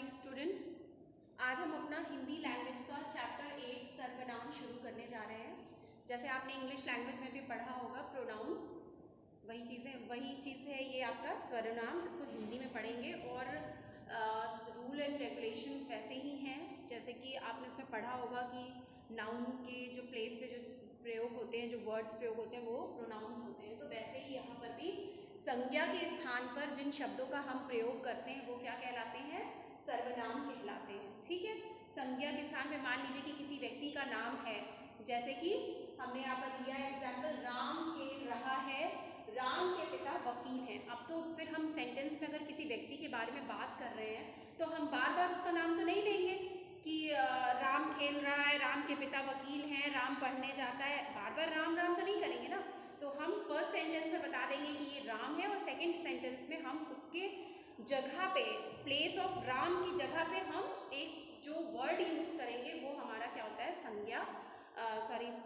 Morning students. आज हम अपना हिंदी लैंग्वेज का चैप्टर 8 सर्वनाम शुरू करने जा रहे हैं। जैसे आपने इंग्लिश लैंग्वेज में भी पढ़ा होगा प्रोनाउंस, वही चीज़ है ये आपका सर्वनाम। इसको हिंदी में पढ़ेंगे और रूल एंड रेगुलेशंस वैसे ही हैं जैसे कि आपने इसमें पढ़ा होगा कि नाउन के जो प्लेस पे जो प्रयोग होते हैं, जो वर्ड्स प्रयोग होते हैं, वो प्रोनाउंस होते हैं। तो वैसे ही यहाँ पर भी संज्ञा के स्थान पर जिन शब्दों का हम प्रयोग करते हैं वो क्या कहलाते हैं? सर्वनाम कहलाते हैं। ठीक है, संज्ञा के स्थान पे मान लीजिए कि किसी व्यक्ति का नाम है, जैसे कि हमने यहाँ पर लिया एग्जाम्पल, राम खेल रहा है, राम के पिता वकील हैं। अब तो फिर हम सेंटेंस में अगर किसी व्यक्ति के बारे में बात कर रहे हैं तो हम बार बार उसका नाम तो नहीं लेंगे कि राम खेल रहा है, राम के पिता वकील हैं, राम पढ़ने जाता है, बार बार राम राम तो नहीं करेंगे ना। तो हम फर्स्ट सेंटेंस में बता देंगे कि ये राम है और सेकंड सेंटेंस में हम उसके जगह पे, प्लेस ऑफ राम की जगह पे हम एक जो वर्ड यूज़ करेंगे वो हमारा क्या होता है? संज्ञा,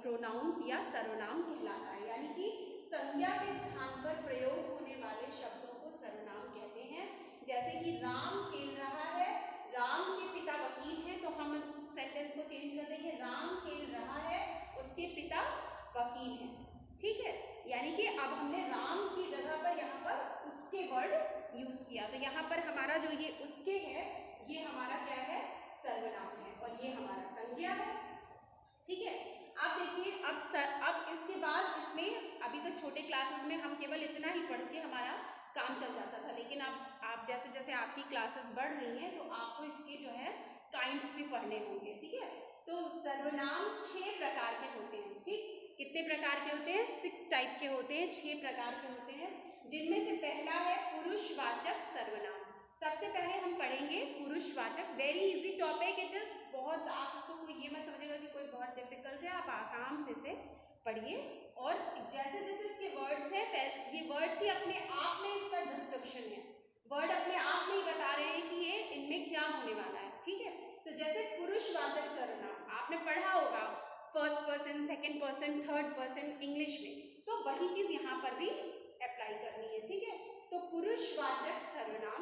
प्रोनाउंस या सर्वनाम कहलाता है। यानी कि संज्ञा के स्थान पर प्रयोग होने वाले शब्दों को सर्वनाम कहते हैं। जैसे कि राम खेल रहा है, राम के पिता वकील हैं, तो हम इस सेंटेंस को चेंज कर देंगे, राम खेल रहा है, उसके पिता वकील हैं। ठीक है, यानी कि अब हमने राम की जगह पर यहाँ पर उसके वर्ड यूज किया। तो यहाँ पर हमारा जो ये उसके है, ये हमारा क्या है? सर्वनाम है और ये हमारा संज्ञा है। ठीक है, अब देखिए, अब इसके बाद इसमें अभी तक छोटे क्लासेस में हम केवल इतना ही पढ़ के हमारा काम चल जाता था, लेकिन अब आप जैसे जैसे आपकी क्लासेस बढ़ रही हैं तो आपको इसके जो है काइंड्स भी पढ़ने होंगे। ठीक है, तो सर्वनाम 6 प्रकार के होते हैं। ठीक, कितने प्रकार के होते हैं? 6 टाइप के होते हैं, 6 प्रकार के होते हैं, जिनमें से पहला है पुरुषवाचक सर्वनाम। सबसे पहले हम पढ़ेंगे पुरुषवाचक। Very easy topic it is. बहुत आप इसको कोई ये मत समझिएगा कि कोई बहुत डिफिकल्ट है, आप आराम से इसे पढ़िए और जैसे जैसे इसके वर्ड्स हैं, ये वर्ड्स ही अपने आप में इसका डिस्क्रिप्शन है। वर्ड अपने आप में ही बता रहे हैं कि ये इनमें क्या होने वाला है। ठीक है, तो जैसे पुरुषवाचक सर्वनाम आपने पढ़ा होगा first person, second person, third person English में, तो वही चीज यहाँ पर भी अप्लाई करनी है। ठीक है, तो पुरुषवाचक सर्वनाम,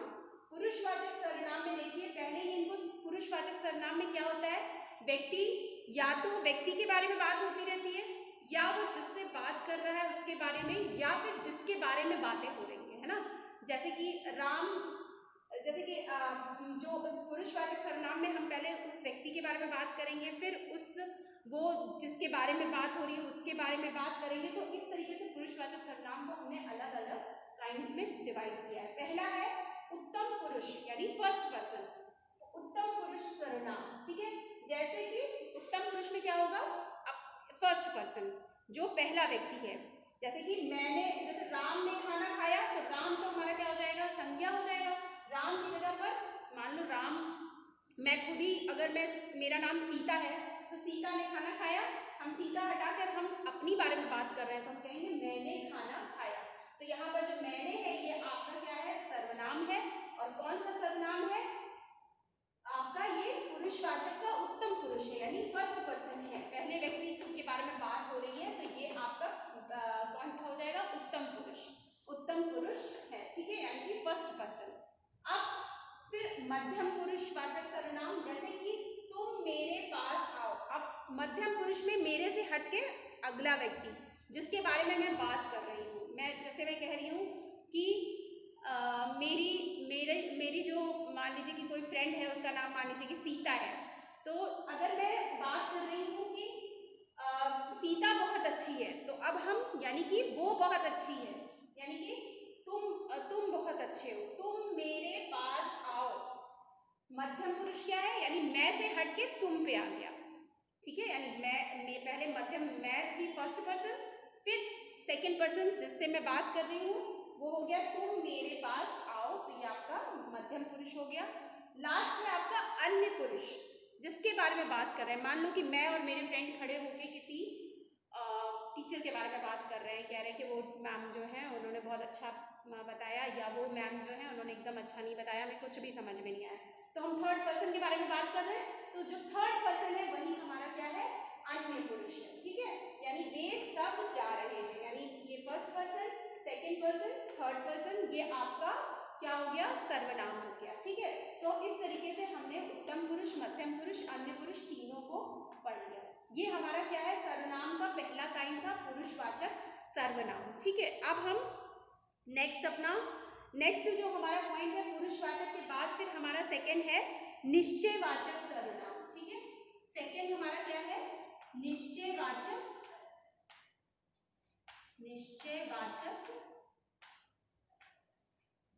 पुरुषवाचक सर्वनाम में देखिए पहले ही इनको, पुरुषवाचक सर्वनाम में क्या होता है? व्यक्ति, या तो व्यक्ति के बारे में बात होती रहती है, या वो जिससे बात कर रहा है उसके बारे में, या फिर जिसके बारे में बातें हो रही है ना। जैसे कि जैसे कि जो पुरुषवाचक सर्वनाम में हम पहले उस व्यक्ति के बारे में बात करेंगे, फिर वो जिसके बारे में बात हो रही है उसके बारे में बात करेंगे। तो इस तरीके से पुरुषवाचक सर्वनाम को हमने अलग अलग काइंड्स में डिवाइड किया है। पहला है उत्तम पुरुष यानी फर्स्ट पर्सन, उत्तम पुरुष सर्वनाम। ठीक है, जैसे कि उत्तम पुरुष में क्या होगा? फर्स्ट पर्सन, जो पहला व्यक्ति है। जैसे कि जैसे राम ने खाना खाया, तो राम तो हमारा क्या हो जाएगा? संज्ञा हो जाएगा। राम की जगह पर मान लो राम, मैं खुद ही, अगर मेरा नाम सीता है तो सीता ने खाना खाया, हम सीता हटाकर हम अपनी बारे में बात कर रहे हैं तो हम कहेंगे मैंने खाना खाया। तो यहाँ पर जो मैंने है ये आपका क्या है? सर्वनाम है। और कौन सा सर्वनाम है आपका? ये पुरुषवाचक का उत्तम पुरुष है, यानी फर्स्ट पर्सन है, पहले व्यक्ति जिसके बारे में बात हो रही है, तो ये आपका कौन सा हो जाएगा? उत्तम पुरुष, उत्तम पुरुष है। ठीक है, यानी कि फर्स्ट पर्सन। अब फिर मध्यम पुरुषवाचक सर्वनाम, जैसे कि तुम मेरे पास आओ। अब मध्यम पुरुष में मेरे से हटके अगला व्यक्ति जिसके बारे में मैं बात कर रही हूँ, मैं कह रही हूँ कि मेरी जो, मान लीजिए कि कोई फ्रेंड है, उसका नाम मान लीजिए कि सीता है, तो अगर मैं बात कर रही हूँ कि सीता बहुत अच्छी है, तो अब हम, यानी कि वो बहुत अच्छी है, यानी कि तुम बहुत अच्छे हो, तुम मेरे पास आओ। मध्यम पुरुष क्या है? यानी मैं से हटके तुम पे आ गया। ठीक है, यानी मैं पहले मध्यम, मैं थी फर्स्ट पर्सन, फिर सेकंड पर्सन जिससे मैं बात कर रही हूँ वो हो गया तुम मेरे पास आओ, तो ये आपका मध्यम पुरुष हो गया। लास्ट है आपका अन्य पुरुष, जिसके बारे में बात कर रहे हैं। मान लो कि मैं और मेरे फ्रेंड खड़े होके किसी टीचर के बारे में बात कर रहे हैं, कह रहे हैं कि वो मैम जो है उन्होंने बहुत अच्छा बताया, या वो मैम जो है उन्होंने एकदम अच्छा नहीं बताया, हमें कुछ भी समझ में नहीं आया। तो हम थर्ड पर्सन के बारे में बात कर रहे हैं, तो जो थर्ड पर्सन है वही हमारा क्या है? अन्य पुरुष है। ठीक है, यानी वे सब जा रहे हैं, यानी ये first person, second person, third person, ये आपका क्या हो गया, सर्वनाम हो गया। ठीक है, तो इस तरीके से हमने उत्तम पुरुष, मध्यम पुरुष, अन्य पुरुष तीनों को पढ़ लिया। ये हमारा क्या है, सर्वनाम का पहला काइंड था, पुरुषवाचक सर्वनाम। ठीक है, अब हम नेक्स्ट जो हमारा पॉइंट है, पुरुषवाचक के बाद फिर हमारा सेकंड है निश्चयवाचक सर्वनाम। ठीक है, सेकंड हमारा क्या है, निश्चयवाचक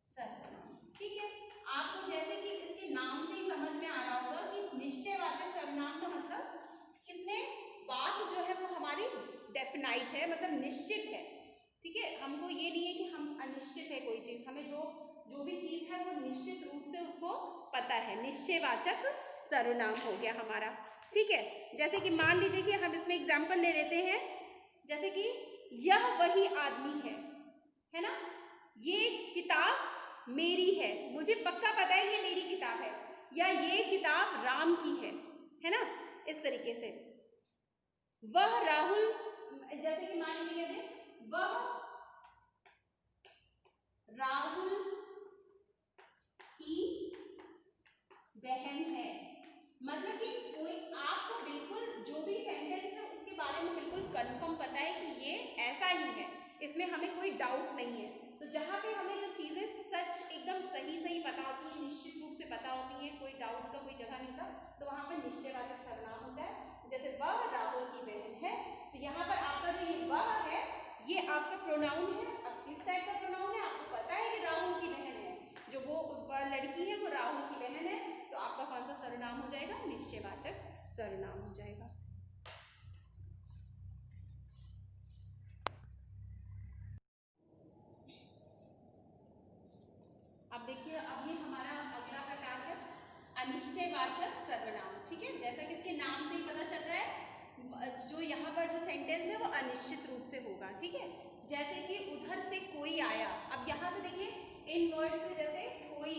सर्वनाम। ठीक है, आपको जैसे कि इसके नाम से ही समझ में आ रहा होगा कि निश्चयवाचक सर्वनाम का मतलब इसमें बात जो है वो हमारी डेफिनाइट है, मतलब निश्चित है। ठीक है, हमको ये नहीं है कि हम अनिश्चित है कोई चीज, हमें जो भी चीज है वो निश्चित रूप से उसको पता है। निश्चयवाचक सर्वनाम हो गया हमारा। ठीक है, जैसे कि मान लीजिए कि हम इसमें एग्जाम्पल ले लेते हैं, जैसे कि यह वही आदमी है ना, ये किताब मेरी है, मुझे पक्का पता है ये मेरी किताब है, या ये किताब राम की है ना, इस तरीके से। वह राहुल, जैसे कि मान लीजिए कहते हैं वह राहुल की बहन है, मतलब कि कोई आपको बिल्कुल जो भी सेंटेंस है उसके बारे में बिल्कुल कंफर्म पता है कि ये ऐसा ही है, इसमें हमें कोई डाउट नहीं है। तो जहाँ पे हमें जो चीज़ें सच एकदम सही पता होती हैं, निश्चित रूप से पता होती हैं, कोई डाउट का कोई जगह नहीं होता, तो वहाँ पर निश्चयवाचक सर्वनाम होता है। जैसे वह राहुल की बहन है, तो यहाँ पर आपका जो ये वह है ये आपका प्रोनाउन है। अब किस टाइप का प्रोनाउन है, आपको पता है कि राहुल की बहन है, जो वो लड़की है वो राहुल की बहन है, तो आपका कौन सा सर्वनाम हो जाएगा, निश्चयवाचक सर्वनाम हो जाएगा। अब देखिए, अब ये हमारा अगला प्रकार है अनिश्चयवाचक सर्वनाम। ठीक है, जैसा कि इसके नाम से ही पता चल रहा है, जो यहाँ पर जो सेंटेंस है वो अनिश्चित रूप से होगा। ठीक है, जैसे कि उधर से कोई आया, अब यहाँ से देखिए इन वर्ड से, जैसे कोई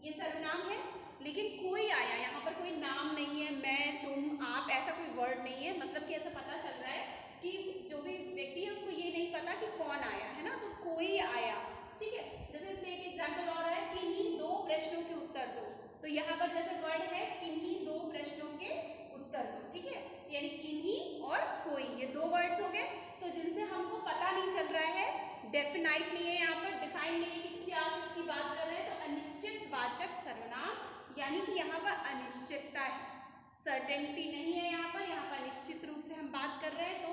ये सर्वनाम है, लेकिन कोई आया, यहाँ पर कोई नाम नहीं है, मैं तुम आप ऐसा कोई वर्ड नहीं है, मतलब कि ऐसा पता चल रहा है कि जो भी व्यक्ति है उसको ये नहीं पता कि कौन आया है ना, तो कोई आया। ठीक है, जैसे इसमें एक एग्जाम्पल और है, किन्हीं दो प्रश्नों के उत्तर दो, तो यहाँ पर जैसे वर्ड है किन्हीं दो प्रश्नों के उत्तर दो। ठीक है, यानी किन्हीं और कोई, ये दो वर्ड्स हो गए, तो जिनसे हमको पता नहीं चल रहा है, डेफिनाइट नहीं है, यहाँ पर डिफाइन नहीं है कि क्या किसकी बात कर रहे हैं, तो अनिश्चितवाचक सर्वनाम, यानी कि यहाँ पर अनिश्चितता है, सर्टेनिटी नहीं है, यहाँ पर निश्चित रूप से हम बात कर रहे हैं। तो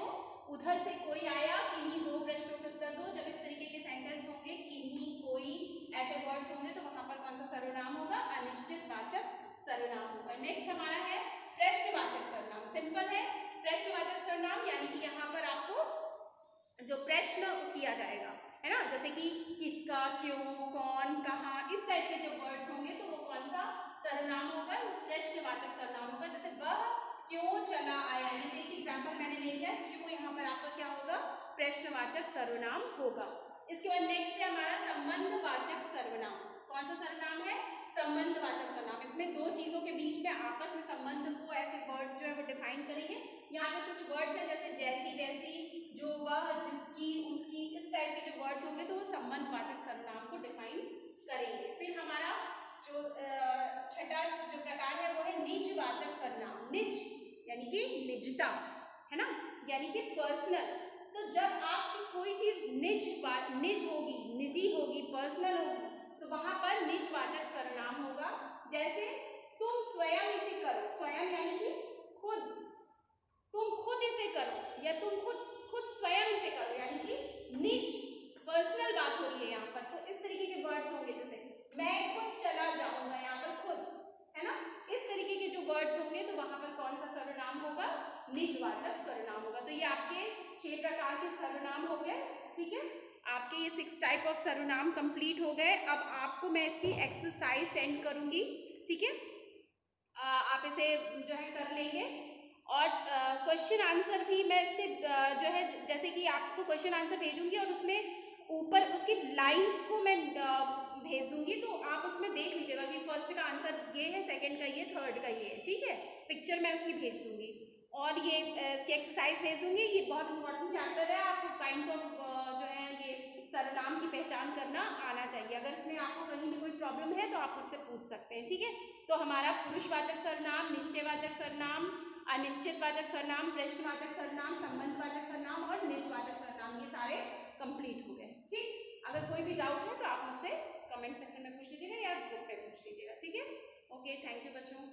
उधर से कोई आया, किन्हीं दो प्रश्नों के उत्तर दो, जब इस तरीके के सेंटेंस होंगे, किन्हीं कोई ऐसे वर्ड्स होंगे, तो वहां पर कौन सा सर्वनाम होगा, अनिश्चितवाचक सर्वनाम होगा। नेक्स्ट हमारा है प्रश्नवाचक सर्वनाम। सिंपल है, प्रश्नवाचक सर्वनाम यानी कि यहाँ पर आपको जो प्रश्न किया जाएगा, है ना, जैसे कि किसका, क्यों, कौन, कहाँ, इस टाइप के जो वर्ड्स होंगे तो वो कौन सा सर्वनाम होगा, प्रश्नवाचक सर्वनाम होगा। जैसे वह क्यों चला आया, ये तो एक एग्जाम्पल मैंने ले लिया, क्यों यहाँ पर आपका क्या होगा, प्रश्नवाचक सर्वनाम होगा। इसके बाद नेक्स्ट है हमारा संबंधवाचक सर्वनाम। कौन सा सर्वनाम है, संबंधवाचक सर्वनाम। इसमें दो चीजों के बीच में आपस में संबंध को ऐसे वर्ड्स जो है वो डिफाइन करेंगे। यहाँ पे कुछ वर्ड्स हैं जैसे जैसी, वैसी, जो, वह, जिसकी, उसकी, इस टाइप के जो वर्ड्स होंगे तो वो संबंधवाचक सर्वनाम को डिफाइन करेंगे। फिर हमारा जो छठा जो प्रकार है वो है निजवाचक सर्वनाम। निज यानी कि निजता, है ना, यानी कि पर्सनल। तो जब आपकी कोई चीज निज होगी, निजी होगी, पर्सनल होगी, तो वहां पर निजवाचक सर्वनाम होगा। जैसे तुम स्वयं इसे करो, स्वयं यानी कि खुद, तुम खुद इसे करो, या तुम खुद स्वयं इसे करो, यानी कि निज पर्सनल बात हो रही है यहाँ पर। तो इस तरीके के वर्ड्स होंगे, जैसे मैं खुद चला जाऊंगा, यहाँ पर खुद, है ना, इस तरीके के जो वर्ड्स होंगे तो वहां पर कौन सा सर्वनाम होगा, निजवाचक सर्वनाम होगा। तो ये आपके 6 प्रकार के सर्वनाम हो गए। ठीक है, आपके ये 6 टाइप ऑफ सर्वनाम कंप्लीट हो गए। अब आपको मैं इसकी एक्सरसाइज सेंड करूंगी। ठीक है, आप इसे जो है कर लेंगे, और क्वेश्चन आंसर भी मैं इसके जो है, जैसे कि आपको क्वेश्चन आंसर भेजूंगी और उसमें ऊपर उसकी लाइंस को मैं भेज दूंगी, तो आप उसमें देख लीजिएगा कि फर्स्ट का आंसर ये है, सेकंड का ये, थर्ड का ये है। ठीक है, पिक्चर मैं उसकी भेज दूंगी और ये इसकी एक्सरसाइज भेज दूंगी। ये बहुत इंपॉर्टेंट चैप्टर है, आपको काइंड्स ऑफ जो है ये सर्वनाम की पहचान करना आना चाहिए। अगर इसमें आपको कहीं प्रॉब्लम है तो आप मुझसे पूछ सकते हैं, ठीक है। तो हमारा पुरुषवाचक सर्वनाम, निश्चयवाचक सर्वनाम, अनिश्चितवाचक सर्वनाम, प्रश्नवाचक सर्वनाम, संबंधवाचक सर्वनाम और निजवाचक सर्वनाम, ये सारे कंप्लीट हो गए, ठीक। अगर कोई भी डाउट है तो आप मुझसे कमेंट सेक्शन में पूछ लीजिएगा या ग्रुप पे पूछ लीजिएगा, ठीक है। ओके, थैंक यू बच्चों।